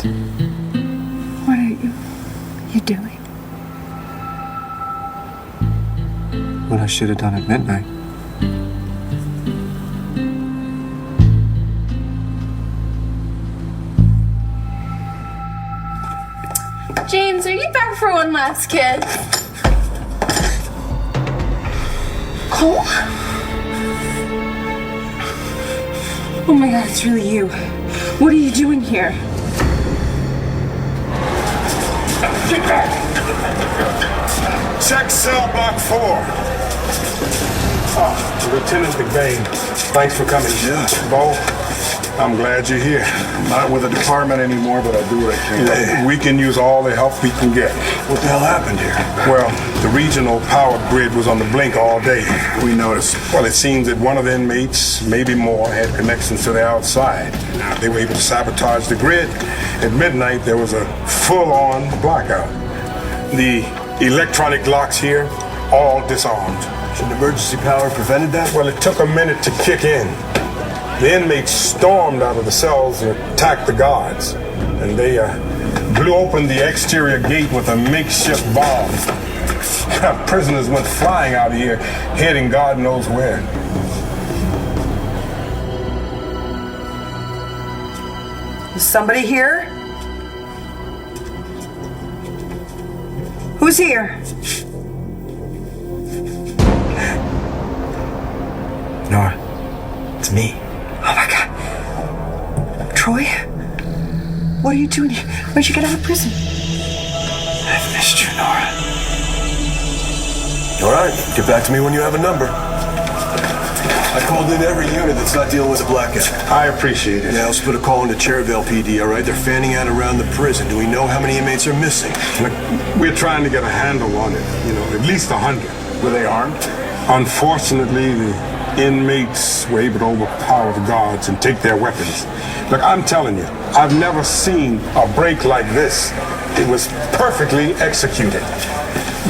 What are you doing? What I should have done at midnight. James, are you back for one last kiss? Cole? Oh my God, it's really you. What are you doing here? Get back! Check cell block 4. Lieutenant McBain, thanks for coming. Yeah. Bo, I'm glad you're here. I'm not with the department anymore, but I do what I can. We can use all the help we can get. What the hell happened here? Well, the regional power grid was on the blink all day. We noticed. Well, it seems that one of the inmates, maybe more, had connections to the outside. They were able to sabotage the grid. At midnight, there was a full-on blackout. The electronic locks here, all disarmed. Shouldn't emergency power prevented that? Well, it took a minute to kick in. The inmates stormed out of the cells and attacked the guards. And they blew open the exterior gate with a makeshift bomb. Prisoners went flying out of here, heading God knows where. Is somebody here? Who's here? Nora, it's me. Oh my God. Troy? What are you doing here? When'd you get out of prison? I've missed you, Nora. All right, get back to me when you have a number. I called in every unit that's not dealing with a blackout. I appreciate it. Yeah, I also put a call into Cherville PD, all right? They're fanning out around the prison. Do we know how many inmates are missing? Look, we're trying to get a handle on it. At least 100. Were they armed? Unfortunately, the inmates were able to overpower the guards and take their weapons. Look, I'm telling you, I've never seen a break like this. It was perfectly executed.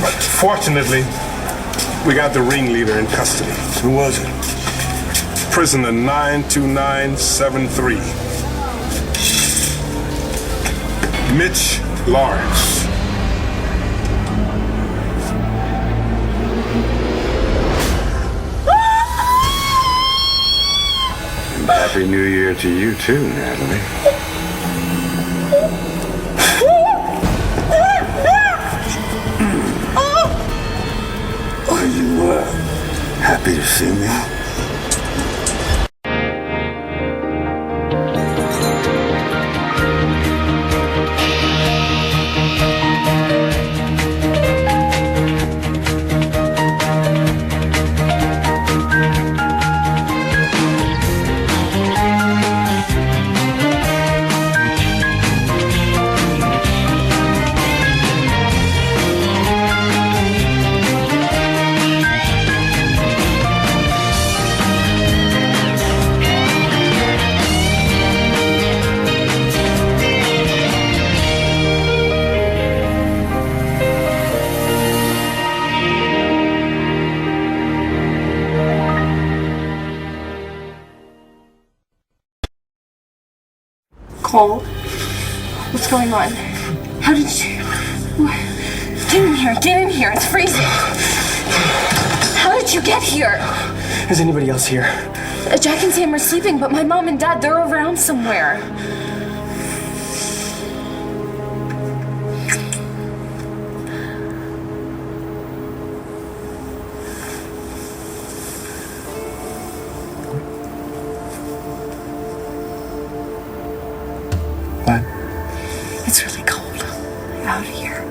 But fortunately, we got the ringleader in custody. Who was it? Prisoner 92973. Mitch Lawrence. Happy New Year to you too, Natalie. Are you, happy to see me? Cole? What's going on? How did you... What? Get in here, it's freezing. How did you get here? Is anybody else here? Jack and Sam are sleeping, but my mom and dad, they're around somewhere. What? It's really cold out here.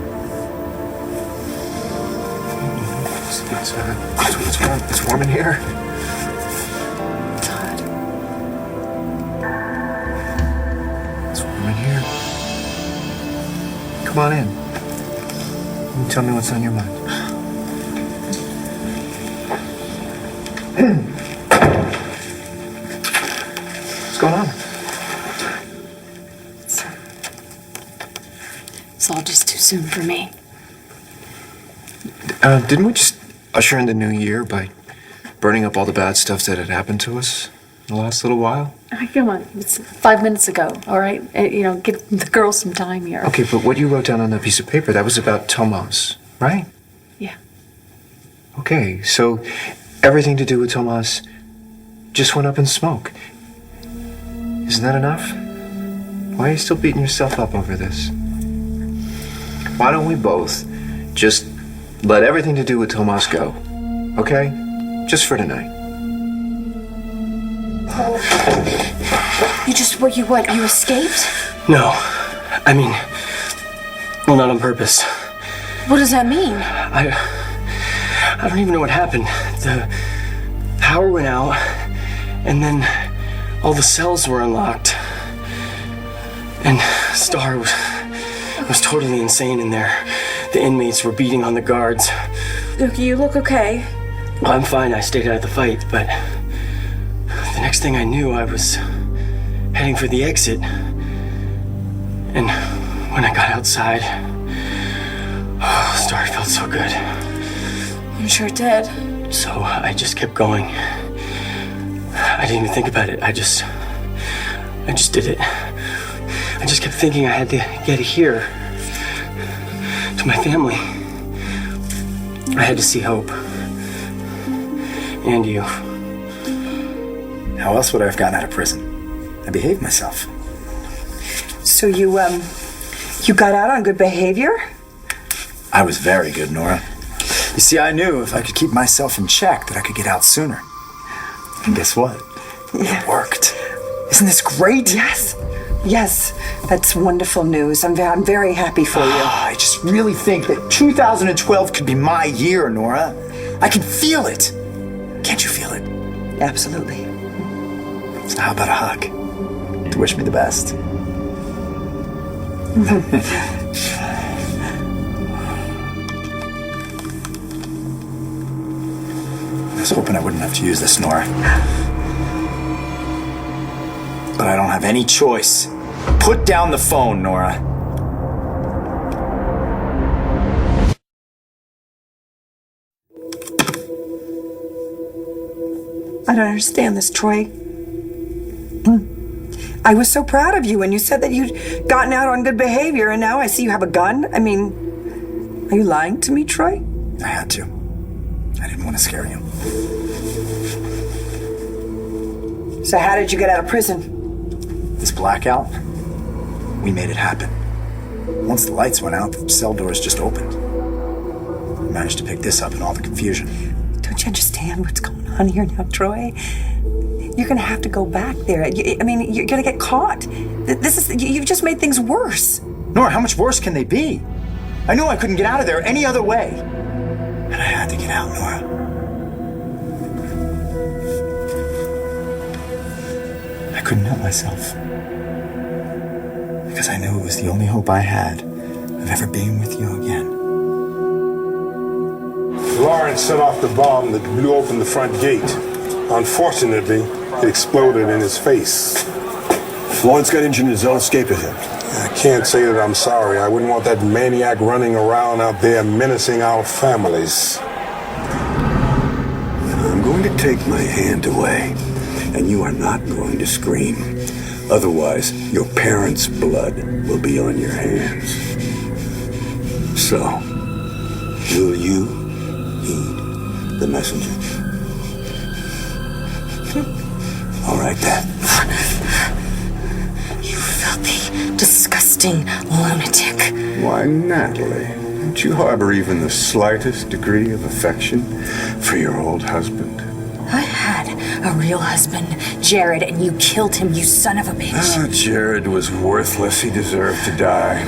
It's warm in here. It's hot. It's warm in here. Come on in. And tell me what's on your mind. What's going on? It's all just too soon for me. Didn't we just usher in the new year by burning up all the bad stuff that had happened to us? The last little while? Come on, it's 5 minutes ago, all right? Give the girls some time here. Okay, but what you wrote down on that piece of paper, that was about Tomas, right? Yeah. Okay, so everything to do with Tomas just went up in smoke. Isn't that enough? Why are you still beating yourself up over this? Why don't we both just let everything to do with Tomas go, okay? Just for tonight. You escaped? No. I mean, well, not on purpose. What does that mean? I don't even know what happened. The power went out, and then all the cells were unlocked. And Star was totally insane in there. The inmates were beating on the guards. Look, you look okay. Well, I'm fine. I stayed out of the fight, but the next thing I knew, I was heading for the exit. And when I got outside, Star felt so good. I'm sure it did. So I just kept going. I didn't even think about it. I just did it. I just kept thinking I had to get here to my family. I had to see Hope. And you. How else would I have gotten out of prison? I behaved myself. So you got out on good behavior? I was very good, Nora. You see, I knew if I could keep myself in check that I could get out sooner. And guess what? Yeah. It worked. Isn't this great? Yes, that's wonderful news. I'm very happy for you. I just really think that 2012 could be my year, Nora. I can feel it. Can't you feel it? Absolutely. So how about a hug to wish me the best? I was hoping I wouldn't have to use this, Nora. But I don't have any choice. Put down the phone, Nora. I don't understand this, Troy. I was so proud of you when you said that you'd gotten out on good behavior, and now I see you have a gun. I mean, are you lying to me, Troy? I had to. I didn't want to scare you. So how did you get out of prison? This blackout, we made it happen. Once the lights went out, the cell doors just opened. We managed to pick this up in all the confusion. Don't you understand what's going on here now, Troy? You're going to have to go back there. I mean, you're going to get caught. You've just made things worse. Nora, how much worse can they be? I knew I couldn't get out of there any other way. And I had to get out, Nora. I couldn't help myself. Because I knew it was the only hope I had of ever being with you again. Lawrence set off the bomb that blew open the front gate. Unfortunately, it exploded in his face. Florence got injured in his own escape with him. I can't say that I'm sorry. I wouldn't want that maniac running around out there menacing our families. I'm going to take my hand away, and you are not going to scream. Otherwise, your parents' blood will be on your hands. So, will you heed the messenger? All right, then. You filthy, disgusting lunatic. Why, Natalie, don't you harbor even the slightest degree of affection for your old husband? I had a real husband, Jared, and you killed him, you son of a bitch. Ah, Jared was worthless. He deserved to die.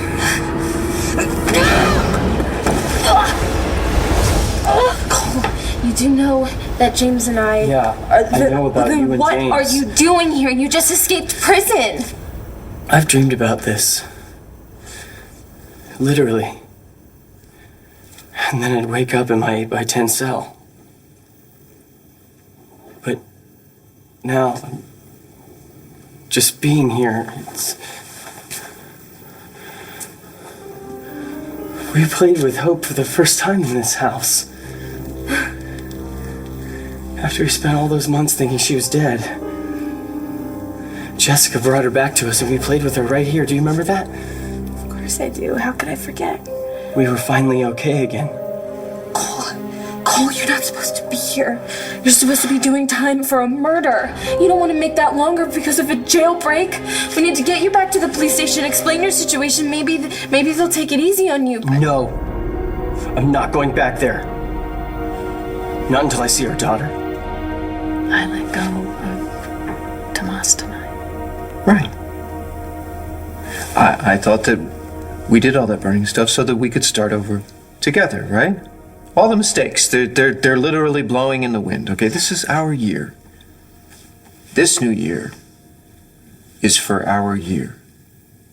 You do know that James and I I know about you and what James. are you doing here? You just escaped prison. I've dreamed about this. Literally. And then I'd wake up in my 8x10 cell. But now, just being here, we played with hope for the first time in this house. After we spent all those months thinking she was dead. Jessica brought her back to us and we played with her right here. Do you remember that? Of course I do. How could I forget? We were finally okay again. Cole, you're not supposed to be here. You're supposed to be doing time for a murder. You don't want to make that longer because of a jailbreak. We need to get you back to the police station, explain your situation. Maybe they'll take it easy on you. But... No. I'm not going back there. Not until I see our daughter. I let go of Tomas tonight. Right. I thought that we did all that burning stuff so that we could start over together, right? All the mistakes, they're literally blowing in the wind, okay? This is our year. This new year is for our year.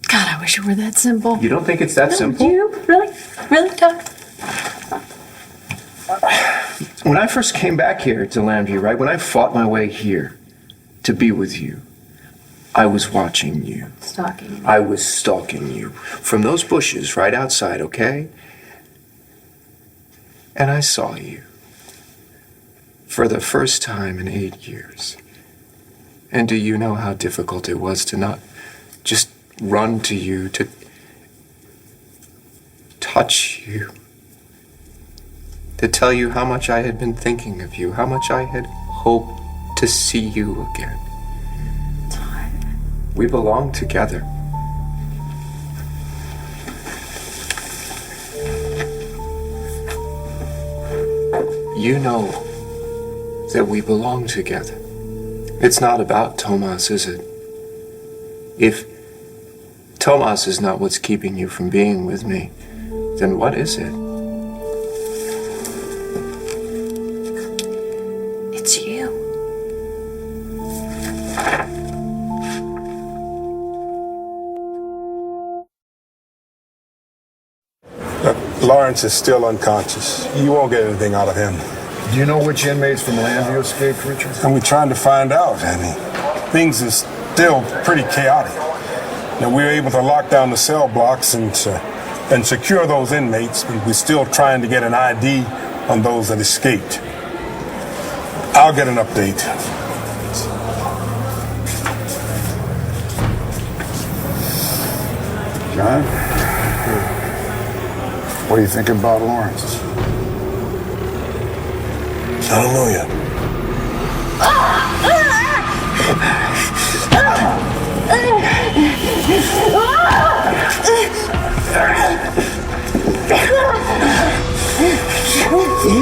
God, I wish it were that simple. You don't think it's that simple? Do you? Really? Really, Todd? When I first came back here to Lambview, right? When I fought my way here to be with you, I was watching you. Stalking. I was stalking you from those bushes right outside, okay? And I saw you for the first time in 8 years. And do you know how difficult it was to not just run to you, to touch you, to tell you how much I had been thinking of you, how much I had hoped to see you again. We belong together. You know that we belong together. It's not about Tomas, is it? If Tomas is not what's keeping you from being with me, then what is it? It's you. Lawrence is still unconscious. You won't get anything out of him. Do you know which inmates from Lambview escaped, Richard? And we're trying to find out, Annie. Things are still pretty chaotic. Now, we're able to lock down the cell blocks and secure those inmates, but we're still trying to get an ID on those that escaped. I'll get an update. John? What do you think about Lawrence? I don't know yet.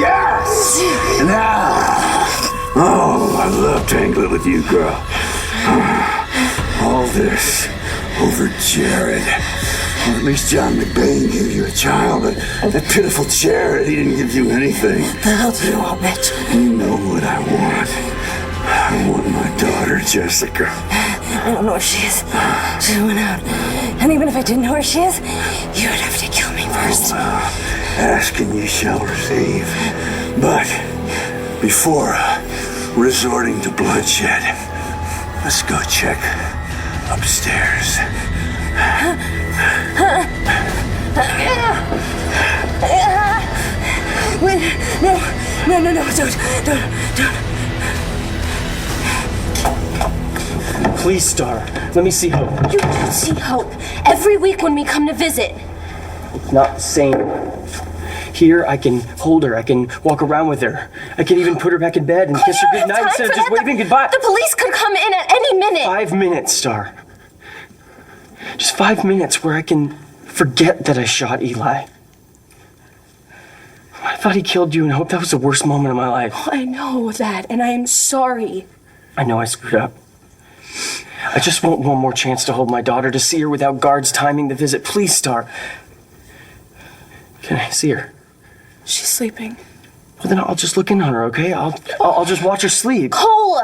Yes! Now! Oh, I love tangling with you, girl. All this over Jared. Or at least John McBain gave you a child, but that pitiful Jared, he didn't give you anything. The hell do you want, bitch? You know what I want. I want my daughter, Jessica. I don't know where she is. She went out. And even if I didn't know where she is, you would have to kill me first. Ask and you shall receive. But before resorting to bloodshed, let's go check upstairs. Wait, no, don't. Please, Star. Let me see Hope. You don't see Hope every week when we come to visit. It's not the same. Here, I can hold her. I can walk around with her. I can even put her back in bed and kiss her goodnight instead of just waving goodbye. The police could come in at any minute. 5 minutes, Star. Just 5 minutes where I can forget that I shot Eli. I thought he killed you and I hope that was the worst moment of my life. I know that, and I am sorry. I know I screwed up. I just want one more chance to hold my daughter, to see her without guards timing the visit. Please, Star. Can I see her? She's sleeping. Well, then I'll just look in on her, okay? I'll just watch her sleep. Cole!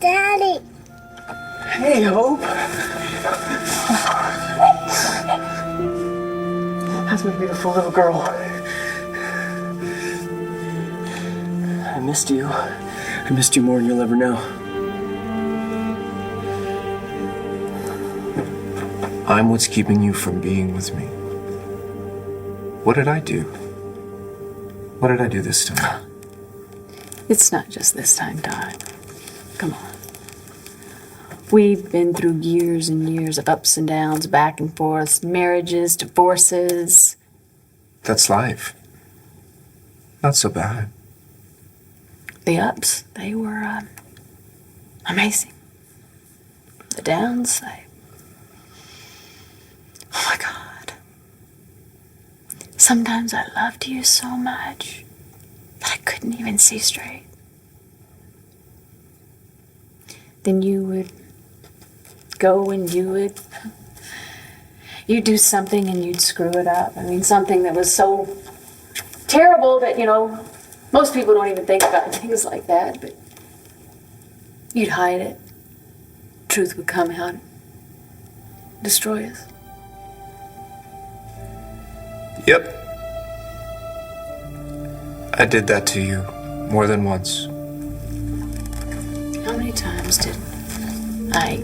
Daddy! Hey, Hope. That's my beautiful little girl. I missed you. I missed you more than you'll ever know. I'm what's keeping you from being with me. What did I do? What did I do this time? It's not just this time, Todd. Come on. We've been through years and years of ups and downs, back and forth, marriages, divorces. That's life. Not so bad. The ups, they were amazing. The downs, oh my God. Sometimes I loved you so much that I couldn't even see straight. Then you would go and you'd do something and you'd screw it up. I mean, something that was so terrible that, most people don't even think about things like that, but you'd hide it. Truth would come out, destroy us. Yep. I did that to you more than once. How many times did I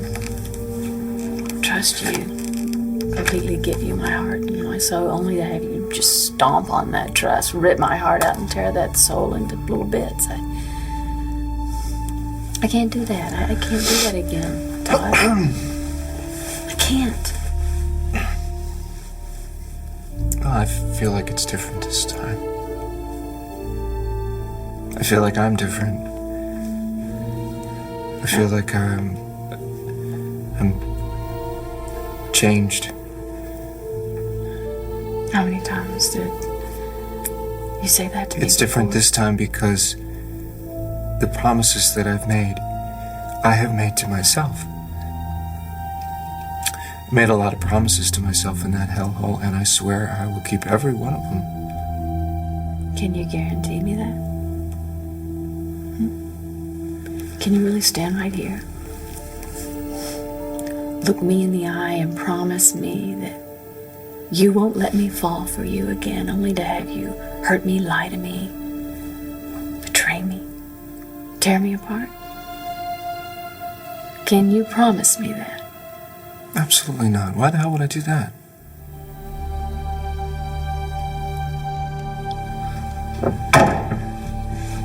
trust you, completely give you my heart and my soul, only to have you just stomp on that trust, rip my heart out and tear that soul into little bits? I can't do that. I can't do that again, Todd. I can't. I feel like it's different this time. I feel like I'm different. I feel like I'm changed. How many times did you say that to me? It's different this time because the promises that I've made, I have made to myself. I made a lot of promises to myself in that hellhole, and I swear I will keep every one of them. Can you guarantee me that? Can you really stand right here, look me in the eye and promise me that you won't let me fall for you again, only to have you hurt me, lie to me, betray me, tear me apart? Can you promise me that? Absolutely not. Why the hell would I do that?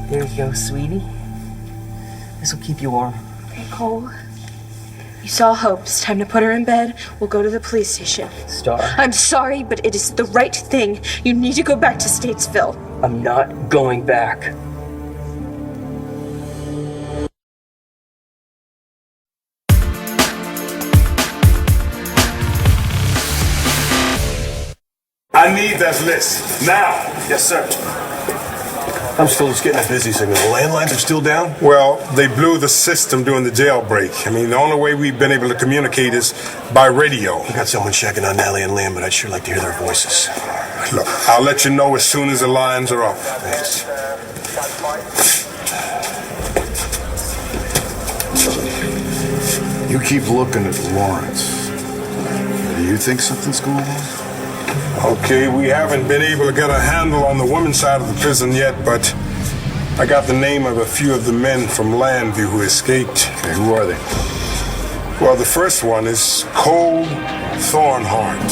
There you go, sweetie. This will keep you warm. Okay, Cole. You saw Hope. It's time to put her in bed. We'll go to the police station. Star. I'm sorry, but it is the right thing. You need to go back to Statesville. I'm not going back. I need that list now. Yes, sir. I'm still just getting a busy signal. The landlines are still down? Well, they blew the system during the jailbreak. I mean, the only way we've been able to communicate is by radio. We got someone checking on Nellie and Lamb, but I'd sure like to hear their voices. Look, I'll let you know as soon as the lines are up. Thanks. You keep looking at Lawrence. Do you think something's going on? Okay, we haven't been able to get a handle on the women's side of the prison yet, but I got the name of a few of the men from Landview who escaped. Okay, who are they? Well, the first one is Cole Thornhart.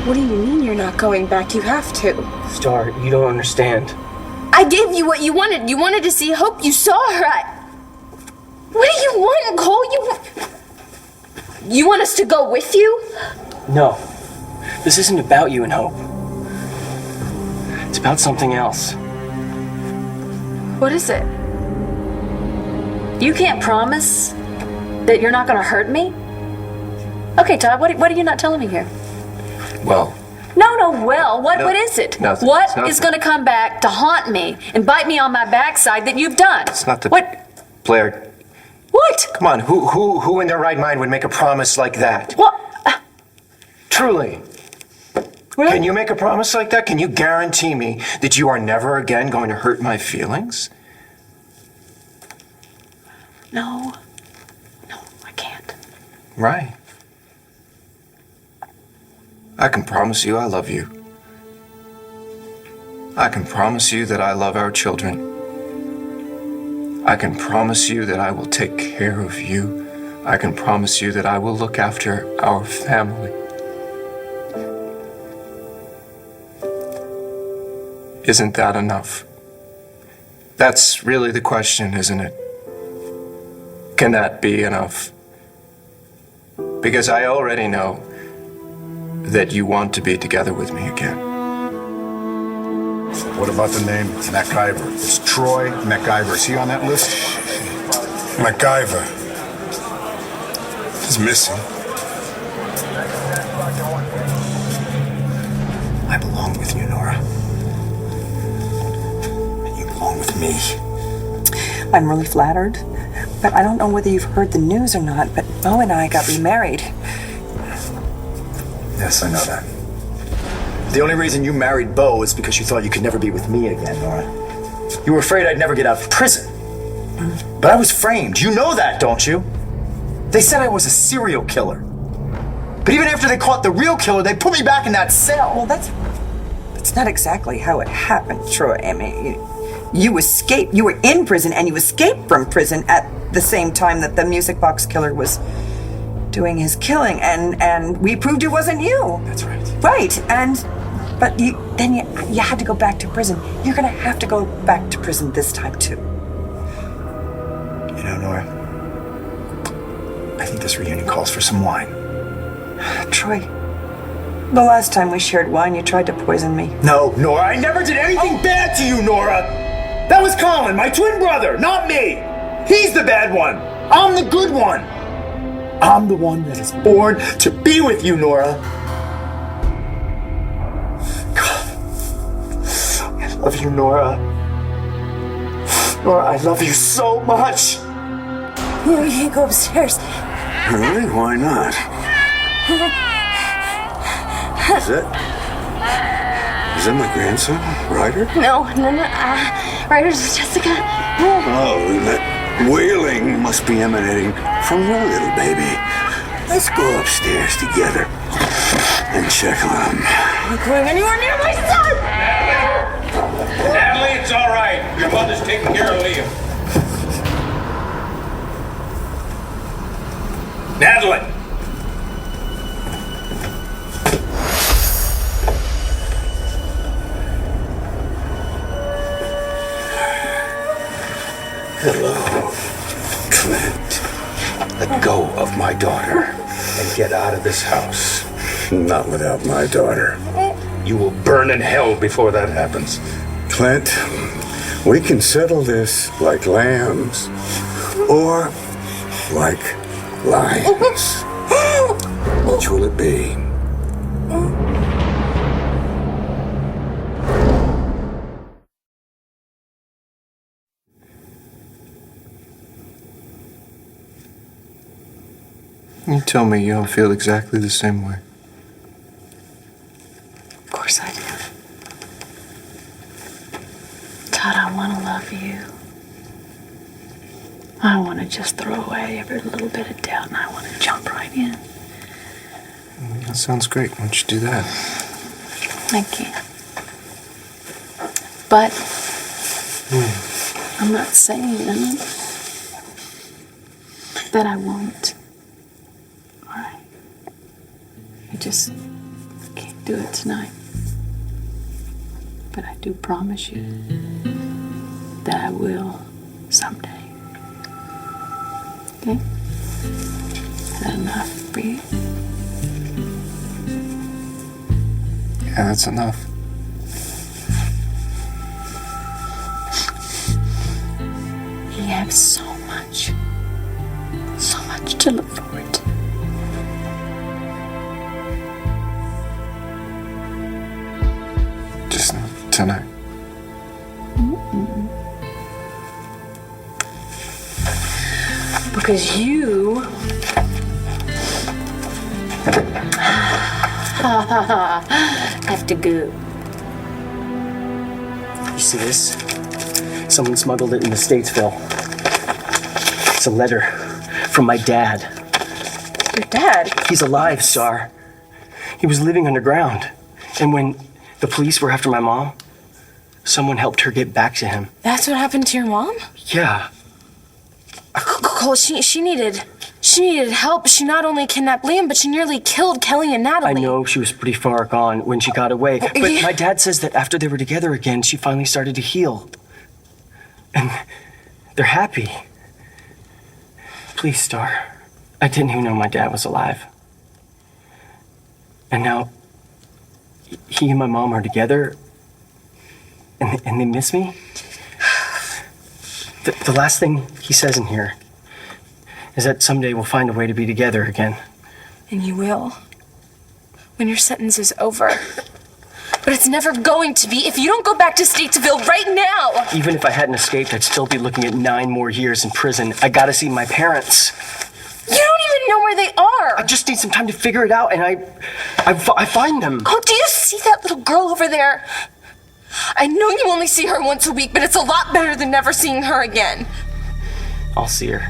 What do you mean you're not going back? You have to. Star, you don't understand. I gave you what you wanted. You wanted to see Hope. You saw her. What do you want, Cole? You want us to go with you? No. This isn't about you and Hope. It's about something else. What is it? You can't promise that you're not going to hurt me? Okay, Todd, what are you not telling me here? Well, What is it? Nothing. What It's nothing. is going to come back to haunt me and bite me on my backside that you've done? it's not the... What? Blair, What? come on. Who in their right mind would make a promise like that? What? Truly. Really? Can you make a promise like that? Can you guarantee me that you are never again going to hurt my feelings? No, I can't. Right. I can promise you I love you. I can promise you that I love our children. I can promise you that I will take care of you. I can promise you that I will look after our family. Isn't that enough? That's really the question, isn't it? Can that be enough? Because I already know that you want to be together with me again. What about the name MacIver? It's Troy MacIver. Is he on that list? MacIver is missing. I belong with you, Nora. And you belong with me. I'm really flattered, but I don't know whether you've heard the news or not, but Bo and I got remarried. Yes, I know that. The only reason you married Bo is because you thought you could never be with me again, Nora. You were afraid I'd never get out of prison. But I was framed. You know that, don't you? They said I was a serial killer. But even after they caught the real killer, they put me back in that cell. Well, that's not exactly how it happened, Troy. I mean, you escaped. You were in prison, and you escaped from prison at the same time that the music box killer was doing his killing, and we proved it wasn't you. That's right. Right, but you had to go back to prison. You're gonna have to go back to prison this time too. You know, Nora, I think this reunion calls for some wine. Troy, the last time we shared wine, you tried to poison me. No, Nora, I never did anything bad to you, Nora. That was Colin, my twin brother, not me. He's the bad one. I'm the good one. I'm the one that is born to be with you, Nora. God, I love you, Nora. Nora, I love you so much. You can't go upstairs. Really? Why not? Is that my grandson, Ryder? No. Ryder's with Jessica. Oh, that wailing must be emanating from your little baby. Let's go upstairs together and check on him. I'm not going anywhere near my son! Natalie, it's all right. Your mother's taking care of Liam. Natalie! Hello, Clint. Let go of my daughter and get out of this house. Not without my daughter. You will burn in hell before that happens. Clint, we can settle this like lambs or like lions. Which will it be? You tell me you don't feel exactly the same way. Of course I do. Todd, I want to love you. I want to just throw away every little bit of doubt, and I want to jump right in. That sounds great. Why don't you do that? I can't. But I'm not saying that I won't. All right. I just can't do it tonight. But I do promise you that I will someday. Okay? Is that enough for you? Yeah, that's enough. You have so much to look forward to. Just not tonight. Because you have to go. You see this? Someone smuggled it into Statesville. It's a letter from my dad. Your dad? He's alive, Star. He was living underground. And when the police were after my mom, someone helped her get back to him. That's what happened to your mom? Yeah. Cole, she needed help. She not only kidnapped Liam, but she nearly killed Kelly and Natalie. I know she was pretty far gone when she got away. But Yeah. my dad says that after they were together again, she finally started to heal. And they're happy. Please, Star. I didn't even know my dad was alive. And now, he and my mom are together, and they miss me? The last thing he says in here is that someday we'll find a way to be together again. And you will. When your sentence is over. But it's never going to be if you don't go back to Statesville right now! Even if I hadn't escaped, I'd still be looking at 9 more years in prison. I gotta see my parents. You don't even know where they are! I just need some time to figure it out, and I find them. Oh, do you see that little girl over there? I know you only see her once a week, but it's a lot better than never seeing her again. I'll see her.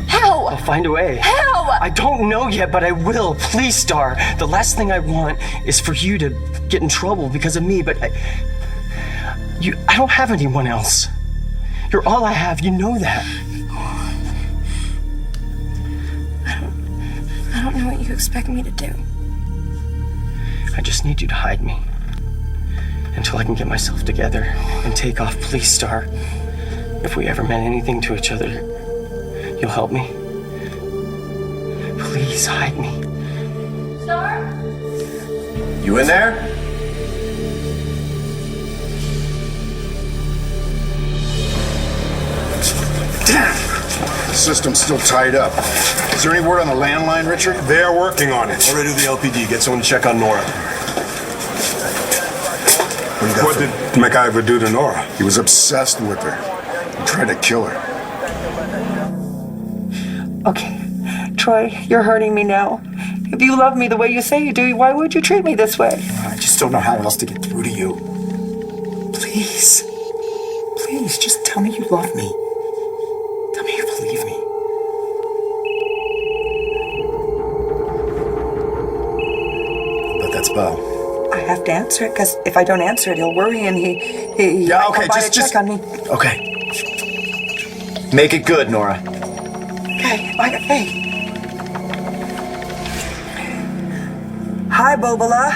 How? I'll find a way. How? I don't know yet, but I will. Please, Star. The last thing I want is for you to get in trouble because of me, but I don't have anyone else. You're all I have. You know that. I don't know what you expect me to do. I just need you to hide me until I can get myself together and take off. Please, Star. If we ever meant anything to each other, you'll help me. Please hide me. Star? You in there? Damn! The system's still tied up. Is there any word on the landline, Richard? They're working on it. Already to the LPD. Get someone to check on Nora. What did MacIver do to Nora? He was obsessed with her. He tried to kill her. Okay, Troy, you're hurting me now. If you love me the way you say you do, why would you treat me this way? I just don't know how else to get through to you. Please. Please, just tell me you love me. Tell me you believe me. But that's Bo. I have to answer it, because if I don't answer it, he'll worry and he Yeah, okay, might come by to just check on me. Okay. Make it good, Nora. Okay, hey. Hi, Bobola.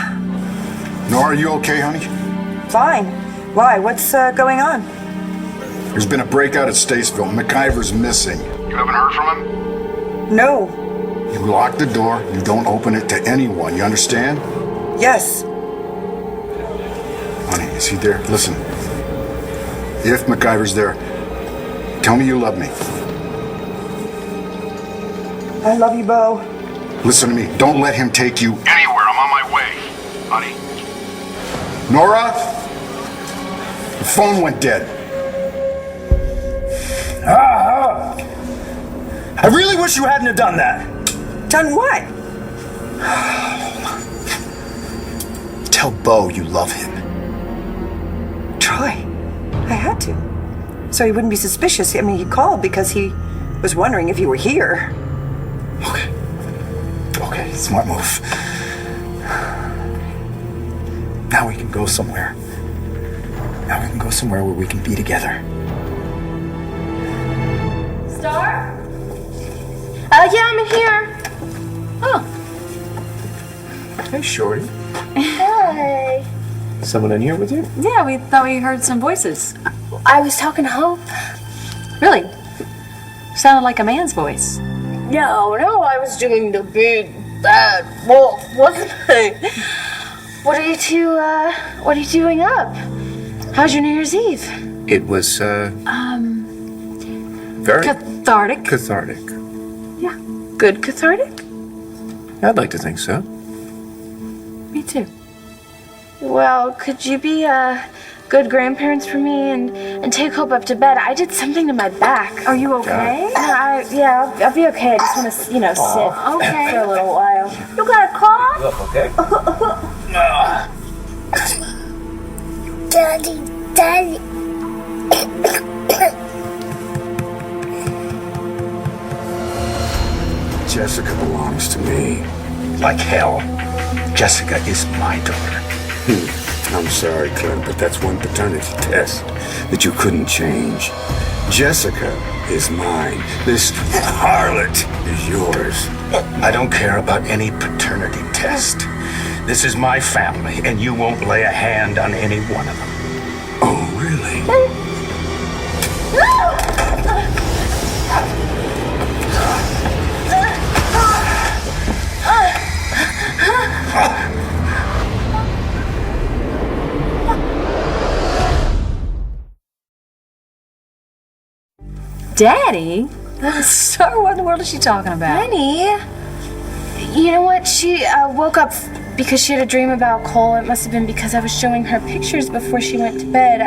Nora, are you okay, honey? Fine. Why? What's going on? There's been a breakout at Statesville. MacIver's missing. You haven't heard from him? No. You lock the door. You don't open it to anyone. You understand? Yes. Honey, is he there? Listen. If MacIver's there, tell me you love me. I love you, Bo. Listen to me. Don't let him take you anywhere. I'm on my way, honey. Nora? The phone went dead. I really wish you hadn't have done that. Done what? Tell Bo you love him. Troy, I had to. So he wouldn't be suspicious. I mean, he called because he was wondering if you were here. Okay, smart move. Now we can go somewhere. Now we can go somewhere where we can be together. Star? Yeah, I'm in here. Oh. Hey, Shorty. Hey. Someone in here with you? Yeah, we thought we heard some voices. I was talking to Hope. Really? Sounded like a man's voice. No, I was doing the big bad wolf, wasn't I? What are you doing up? How's your New Year's Eve? It was, very Cathartic. cathartic. Yeah. Good cathartic? I'd like to think so. Me too. Well, could you be good grandparents for me and take Hope up to bed? I did something to my back. Are you okay? I'll be okay. I just want to, sit for a little while. You got a cough? Okay. Daddy. Jessica belongs to me. Like hell. Jessica is my daughter. I'm sorry, Clint, but that's one paternity test that you couldn't change. Jessica is mine. This harlot is yours. I don't care about any paternity test. This is my family, and you won't lay a hand on any one of them. Oh, really? Daddy? Star, what in the world is she talking about? Honey, you know what? She woke up because she had a dream about Cole. It must have been because I was showing her pictures before she went to bed.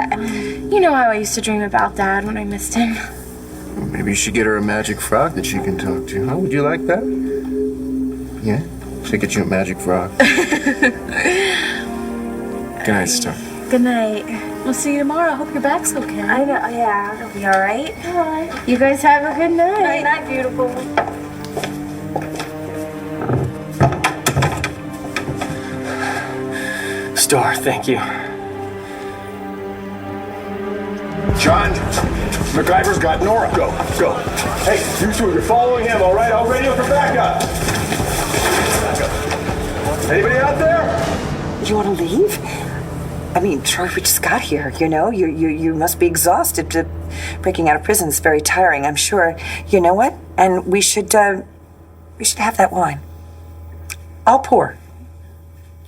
You know how I used to dream about Dad when I missed him. Maybe you should get her a magic frog that she can talk to, huh? Would you like that? Yeah? Should get you a magic frog. Good night, Star. Good night. We'll see you tomorrow. I hope your back's okay. I know, yeah, it'll be alright. Alright. You guys have a good night. Night, night, beautiful. Star, thank you. John, MacGyver's got Nora. Go. Hey, you two, you're following him, all right? I'll radio for backup. Anybody out there? You want to leave? I mean, Troy, we just got here, you know? You must be exhausted. Breaking out of prison is very tiring, I'm sure. You know what? And we should have that wine. I'll pour.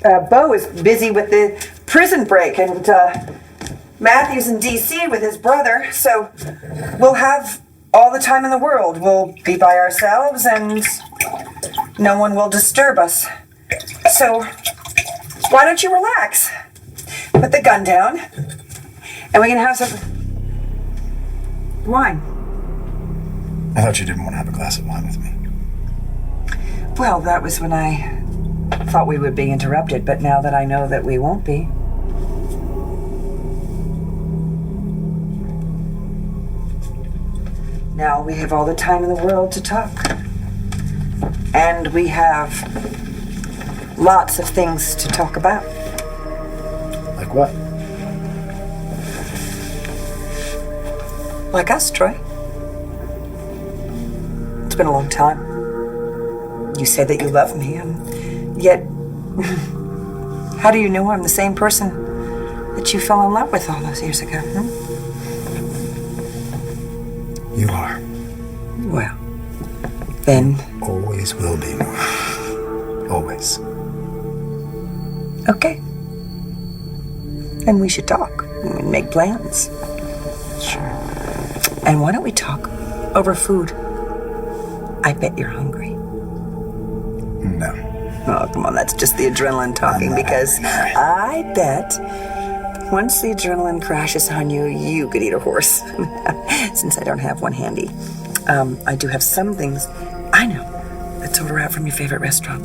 Bo is busy with the prison break, and Matthew's in D.C. with his brother, so we'll have all the time in the world. We'll be by ourselves, and no one will disturb us. So, why don't you relax? Put the gun down, and we can have some wine. I thought you didn't want to have a glass of wine with me. Well, that was when I thought we would be interrupted, but now that I know that we won't be. Now we have all the time in the world to talk. And we have lots of things to talk about. Like what? Like us, Troy. It's been a long time. You say that you love me, and yet, how do you know I'm the same person that you fell in love with all those years ago? You are. Well, then... Always will be, Nora. Always. Okay. And we should talk and make plans. Sure. And why don't we talk over food? I bet you're hungry. No. Oh, come on, that's just the adrenaline talking, because I bet once the adrenaline crashes on you, you could eat a horse. Since I don't have one handy. I do have some things I know that's order out from your favorite restaurant.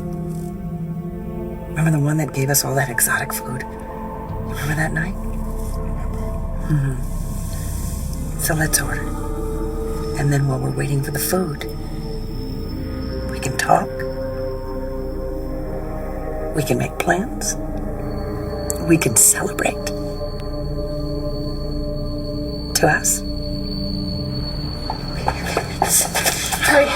Remember the one that gave us all that exotic food? Remember that night? Mm-hmm. So let's order. And then while we're waiting for the food, we can talk. We can make plans. We can celebrate. To us. Hurry.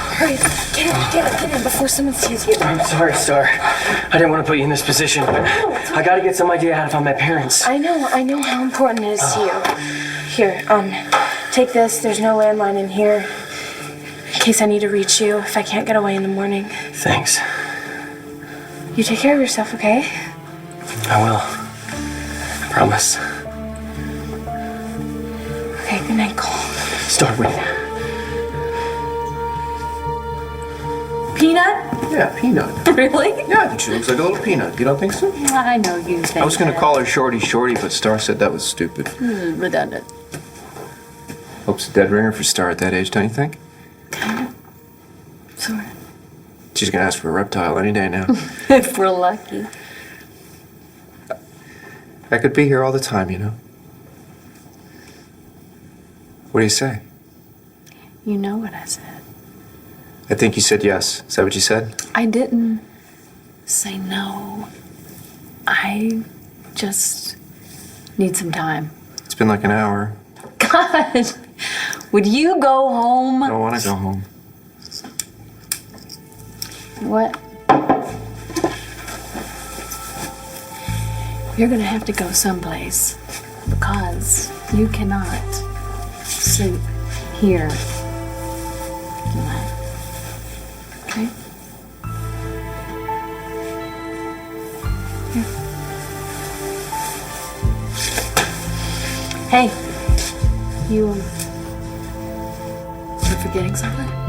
Get in before someone sees you. I'm sorry, Star. I didn't want to put you in this position, but I gotta get some idea how to find my parents. I know how important it is to you. Here, take this. There's no landline in here. In case I need to reach you if I can't get away in the morning. Thanks. You take care of yourself, okay? I will. Promise. Okay, good night, Cole. Star, wait. Peanut? Yeah, Peanut. Really? Yeah, I think she looks like a little peanut. You don't think so? I know you think I was going to call her Shorty, but Star said that was stupid. redundant. Hope's a dead ringer for Star at that age, don't you think? Sort of. She's going to ask for a reptile any day now. If we're lucky. I could be here all the time, you know. What do you say? You know what I said. I think you said yes. Is that what you said? I didn't say no. I just need some time. It's been like an hour. God, would you go home? I don't want to go home. What? You're gonna have to go someplace because you cannot sleep here tonight. Okay? Here. Hey, you forgetting something?